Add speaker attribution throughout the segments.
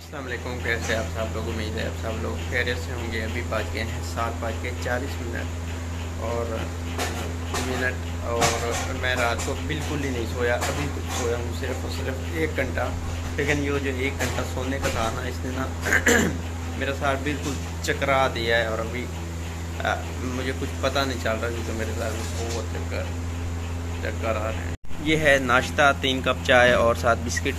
Speaker 1: अस्सलाम वालेकुम, कैसे आप सब लोग। उम्मीद है आप सब लोग खैरियत से होंगे। अभी बज गए हैं 7:40 और मैं रात को बिल्कुल ही नहीं सोया। अभी सोया हूँ सिर्फ और सिर्फ 1 घंटा। लेकिन ये जो 1 घंटा सोने का था ना, इसने ना मेरा साथ बिल्कुल चकरा दिया है। और अभी मुझे कुछ पता नहीं चल रहा, क्योंकि मेरे साथ बहुत चक्कर आ रहे हैं। ये है नाश्ता, 3 कप चाय और 7 बिस्किट।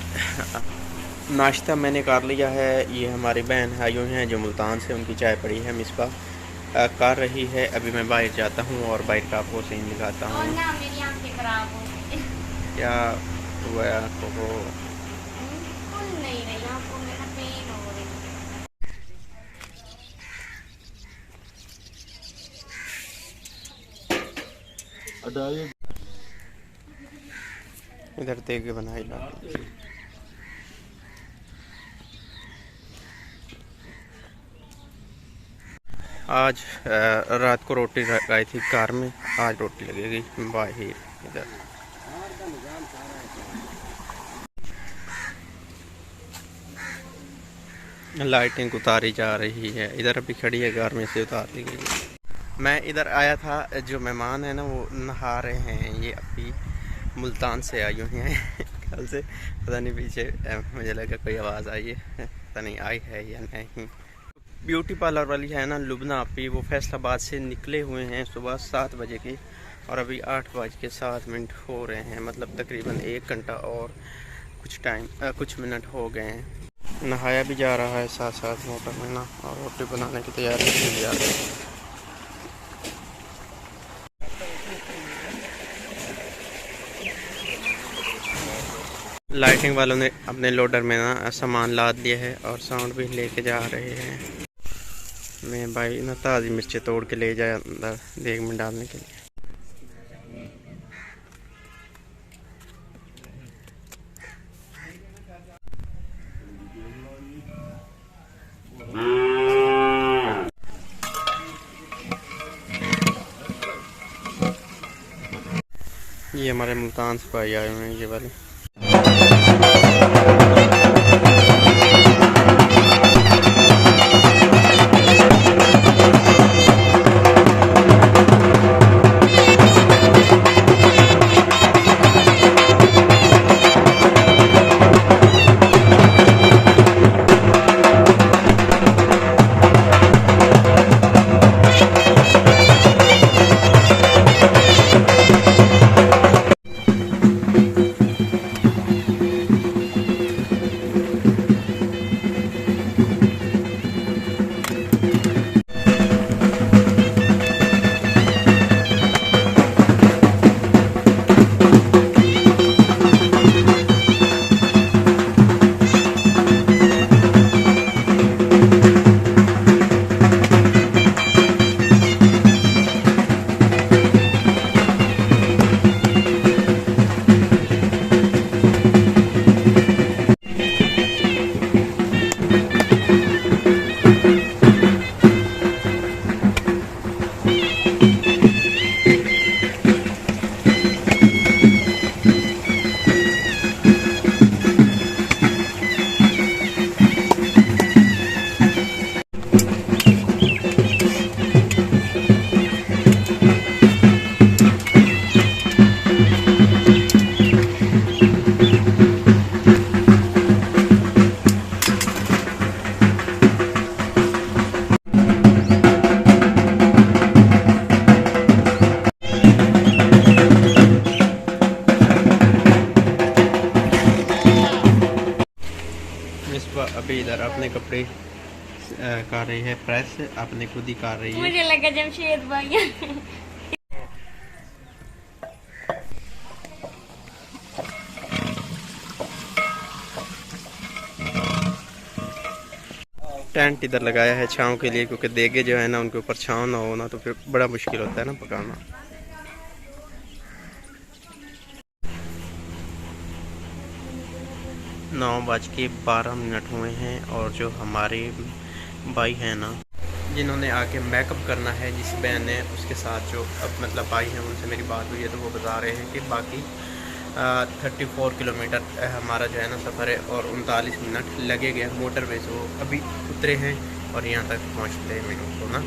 Speaker 1: नाश्ता मैंने कर लिया है। ये हमारी बहन भाइयों हैं जो मुल्तान से, उनकी चाय पड़ी है, मिसबा कर रही है। अभी मैं बाहर जाता हूँ और बाहर का आपको सीन दिखाता हूँ।
Speaker 2: मेरी आंखें खराब हो गई।
Speaker 1: क्या हुआ है आँखों को?
Speaker 2: खुल नहीं रही, आंखों में ना पेन हो रही।
Speaker 1: इधर दे के बनाई ला। आज रात को रोटी खाई थी कार में, आज रोटी लगेगी बाहर इधर। लाइटिंग उतारी जा रही है, इधर अभी खड़ी है, कार में से उतार दी गई है। मैं इधर आया था, जो मेहमान है ना वो नहा रहे हैं। ये अभी मुल्तान से आई हुई हैं कल से। पता नहीं पीछे मुझे लगा कोई आवाज़ आई है, पता नहीं आई है या नहीं। ब्यूटी पार्लर वाली है ना लुबना आपी, वो फैसलाबाद से निकले हुए हैं सुबह 7 बजे की, और अभी 8:07 हो रहे हैं। मतलब तकरीबन 1 घंटा और कुछ मिनट हो गए हैं। नहाया भी जा रहा है साथ साथ मोटर में ना, और रोटी बनाने की तैयारी की जा रही है। लाइटिंग वालों ने अपने लोडर में ना सामान लाद दिया है और साउंड भी लेके जा रहे हैं। मैं भाई ना ताज़ी मिर्चें तोड़ के ले जाए अंदर देग में डालने के लिए। ये हमारे मुल्तान से भाई आए हुए हैं, ये वाले। मिसबा अभी इधर अपने कपड़े कर रही है प्रेस, अपने खुद ही कर रही है।
Speaker 2: मुझे लगा जमशेद भाई।
Speaker 1: टेंट इधर लगाया है छाँव के लिए, क्योंकि देगे जो है ना उनके ऊपर छाँव ना हो ना, तो फिर बड़ा मुश्किल होता है ना पकाना। 9:12 हुए हैं, और जो हमारे भाई हैं ना, जिन्होंने आके मेकअप करना है, जिस बहन ने उसके साथ जो अब मतलब भाई हैं उनसे मेरी बात हुई है, तो वो बता रहे हैं कि बाकी 34 किलोमीटर हमारा जो है ना सफ़र है और 39 मिनट लगेगा मोटरवे से। वो अभी उतरे हैं और यहाँ तक पहुँचते हैं को ना।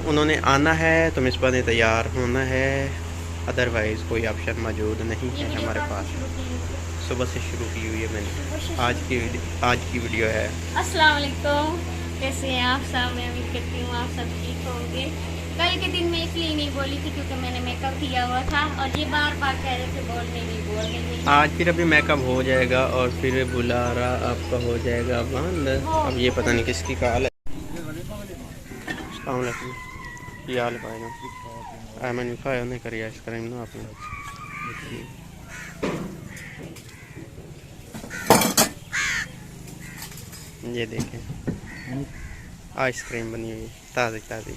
Speaker 1: उन्होंने आना है तो मिसबा ने तैयार होना है, अदरवाइज़ कोई ऑप्शन मौजूद नहीं है हमारे पास। सुबह से शुरू की हुई है मैंने। आज की वीडियो है।
Speaker 2: अस्सलाम वालेकुम, कैसे हैं आप सब? मैं उम्मीद करती हूँ आप सब ठीक होंगे। कल के दिन मैं इसलिए नहीं बोली थी क्योंकि मैंने मेकअप किया हुआ था और ये बार बार कह रहे थे बोलने नहीं।
Speaker 1: आज फिर अभी मेकअप हो जाएगा और फिर बुलारा आपका हो जाएगा बंद। अब ये पता नहीं किसकी कॉल है। अस्सलाम वालेकुम, क्या हाल है? मैंने खाया नहीं करी आइसक्रीम ना आपने। ये देखें आइसक्रीम बनी हुई ताज़ी ताज़ी।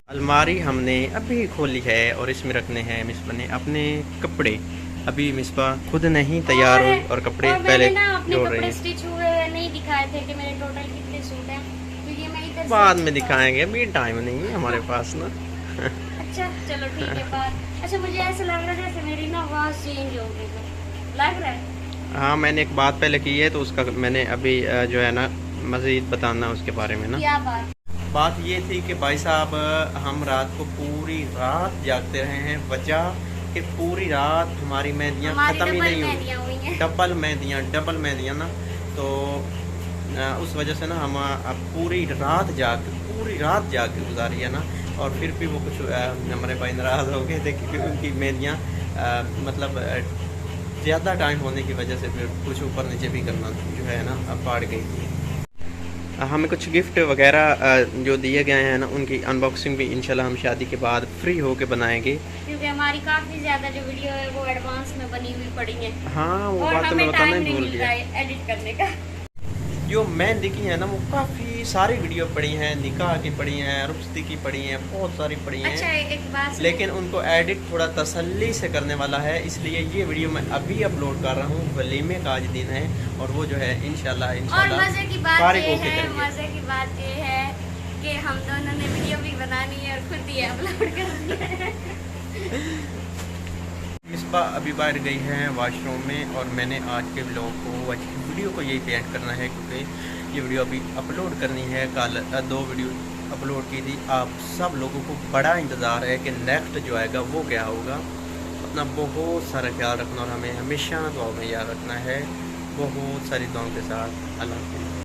Speaker 1: अलमारी हमने अभी खोली है और इसमें रखने हैं मिसबा ने अपने कपड़े। अभी मिसबा खुद नहीं तैयार हुई और कपड़े पहले जोड़ रही है।
Speaker 2: स्टिच हुए नहीं दिखाए थे कि मेरे टोटल कितने सूट हैं, तो ये मैं इधर
Speaker 1: बाद में दिखाएंगे, अभी टाइम नहीं है हमारे पास ना।
Speaker 2: अच्छा चलो ठीक है बात। अच्छा मुझे ऐसा लग रहा है जैसे मेरी ना आवाज़ चेंज हो गई, लग रहा है।
Speaker 1: हाँ मैंने एक बात पहले की है तो उसका मैंने अभी जो है ना मज़ीद बताना उसके बारे में ना।
Speaker 2: क्या बात
Speaker 1: ये थी कि भाई साहब हम रात को पूरी रात जागते रहे हैं। वजह कि पूरी रात हमारी मेहंदियाँ ख़त्म ही नहीं हुई। डबल मेहंदियाँ ना, तो उस वजह से ना हम अब पूरी रात जाग के गुजारी है ना। और फिर भी वो कुछ हमारे भाई नाराज़ हो गए थे क्योंकि उनकी मेहंदियाँ मतलब ज़्यादा टाइम होने की वजह से फिर कुछ ऊपर नीचे भी करना जो है ना अब पाड़ गई थी। हमें कुछ गिफ्ट वगैरह जो दिए गए हैं ना उनकी अनबॉक्सिंग भी इंशाल्लाह हम शादी के बाद फ्री होके बनाएंगे,
Speaker 2: क्योंकि हमारी काफ़ी ज़्यादा जो वीडियो है वो एडवांस में बनी हुई पड़ी है।
Speaker 1: हाँ वो
Speaker 2: और
Speaker 1: बात तो मैं बताना ही भूल गया।
Speaker 2: एडिट करने का
Speaker 1: जो मेहंदी की है ना वो काफ़ी सारी वीडियो पड़ी हैं, निकाह की पड़ी हैं, रुखसती की पड़ी हैं, बहुत सारी पड़ी हैं।
Speaker 2: अच्छा एक बात,
Speaker 1: लेकिन उनको एडिट थोड़ा तसल्ली से करने वाला है, इसलिए ये वीडियो मैं अभी अपलोड कर रहा हूँ। वलीमे का आज दिन है और वो जो है इंशाल्लाह
Speaker 2: और मज़े की बात ये है कि हम दोनों ने वीडियो भी बनानी है और खुद ही अपलोड करनी है।
Speaker 1: मिसबा अभी बाहर गई है वॉशरूम में और मैंने आज के वीडियो को यही पेंट करना है क्योंकि ये वीडियो अभी अपलोड करनी है। कल 2 वीडियो अपलोड की थी। आप सब लोगों को बड़ा इंतज़ार है कि नेक्स्ट जो आएगा वो क्या होगा। अपना बहुत सारा ख्याल रखना और हमें हमेशा दुआ में याद रखना है। बहुत सारी दुआओं के साथ अल्लाह हाफ़िज़।